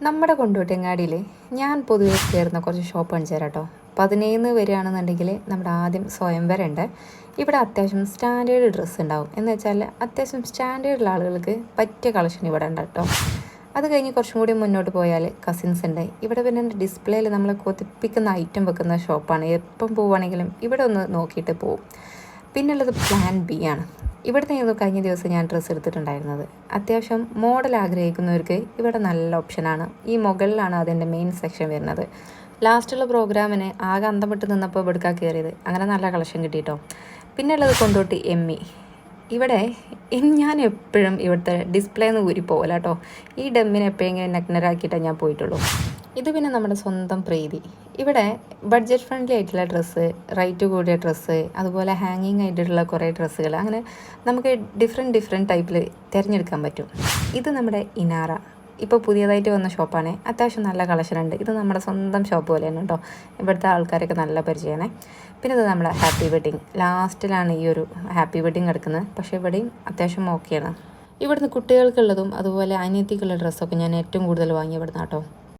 നമ്മുടെ കൊണ്ടോട്ടിയങ്ങാടിയിൽ ഞാൻ പൊതുവെ കയറുന്ന കുറച്ച് ഷോപ്പ് കാണിച്ചു തരാം കേട്ടോ. 17 വരികയാണെന്നുണ്ടെങ്കിൽ നമ്മുടെ ആദ്യം സ്വയംവരം ഉണ്ട്. ഇവിടെ അത്യാവശ്യം സ്റ്റാൻഡേർഡ് ഡ്രസ്സ് ഉണ്ടാവും. എന്ന് വെച്ചാൽ അത്യാവശ്യം സ്റ്റാൻഡേർഡുള്ള ആളുകൾക്ക് പറ്റിയ കളക്ഷൻ ഇവിടെ ഉണ്ട് കേട്ടോ. അത് കഴിഞ്ഞ് കുറച്ചും കൂടി മുന്നോട്ട് പോയാൽ കസിൻസ് ഉണ്ട്. ഇവിടെ പിന്നെ ഡിസ്പ്ലേയിൽ നമ്മൾ കൊതിപ്പിക്കുന്ന ഐറ്റം വെക്കുന്ന ഷോപ്പാണ്. എപ്പം പോവുകയാണെങ്കിലും ഇവിടെ ഒന്ന് നോക്കിയിട്ട് പോവും. പിന്നുള്ളത് പ്ലാൻ ബി ആണ്. ഇവിടുത്തെ കഴിഞ്ഞ ദിവസം ഞാൻ ഡ്രസ്സ് എടുത്തിട്ടുണ്ടായിരുന്നത്. അത്യാവശ്യം മോഡൽ ആഗ്രഹിക്കുന്നവർക്ക് ഇവിടെ നല്ല ഓപ്ഷനാണ്. ഈ മുകളിലാണ് അതിൻ്റെ മെയിൻ സെക്ഷൻ വരുന്നത്. ലാസ്റ്റുള്ള പ്രോഗ്രാമിന് ആകെ അന്തം വിട്ട് നിന്നപ്പോൾ ഇവിടുക്കാ കയറിയത്. അങ്ങനെ നല്ല കളക്ഷൻ കിട്ടിയിട്ടോ. പിന്നെ ഉള്ളത് കൊണ്ടോട്ടി എമ്മി. ഇവിടെ ഞാൻ എപ്പോഴും ഇവിടുത്തെ ഡിസ്പ്ലേന്ന് ഊരി പോകില്ല കേട്ടോ. ഈ ഡമ്മിനെ എപ്പോഴെങ്കിലും നെഗ്നറാക്കിയിട്ടേ ഞാൻ പോയിട്ടുള്ളൂ. ഇത് പിന്നെ നമ്മുടെ സ്വന്തം പ്രീതി. ഇവിടെ ബഡ്ജറ്റ് ഫ്രണ്ട്ലി ആയിട്ടുള്ള ഡ്രസ്സ്, റേറ്റ് കൂടിയ ഡ്രസ്സ്, അതുപോലെ ഹാങ്ങിങ് ആയിട്ടുള്ള കുറേ ഡ്രസ്സുകൾ, അങ്ങനെ നമുക്ക് ഡിഫറെൻറ്റ് ടൈപ്പിൽ തിരഞ്ഞെടുക്കാൻ പറ്റും. ഇത് നമ്മുടെ ഇനാറ. ഇപ്പോൾ പുതിയതായിട്ട് വന്ന ഷോപ്പാണ്. അത്യാവശ്യം നല്ല കളക്ഷൻ ഉണ്ട്. ഇത് നമ്മുടെ സ്വന്തം ഷോപ്പ് പോലെയാണ് കേട്ടോ. ഇവിടുത്തെ ആൾക്കാരൊക്കെ നല്ല പരിചയമാണ്. പിന്നെ ഇത് നമ്മുടെ ഹാപ്പി വെഡ്ഡിങ്. ലാസ്റ്റിലാണ് ഈ ഒരു ഹാപ്പി വെഡ്ഡിങ് എടുക്കുന്നത്. പക്ഷേ ഇവിടെയും അത്യാവശ്യം ഓക്കെയാണ്. ഇവിടുന്ന് കുട്ടികൾക്കുള്ളതും അതുപോലെ അനിയത്തിക്കുള്ള ഡ്രസ്സൊക്കെ ഞാൻ ഏറ്റവും കൂടുതൽ വാങ്ങി ഇവിടുന്ന് കേട്ടോ.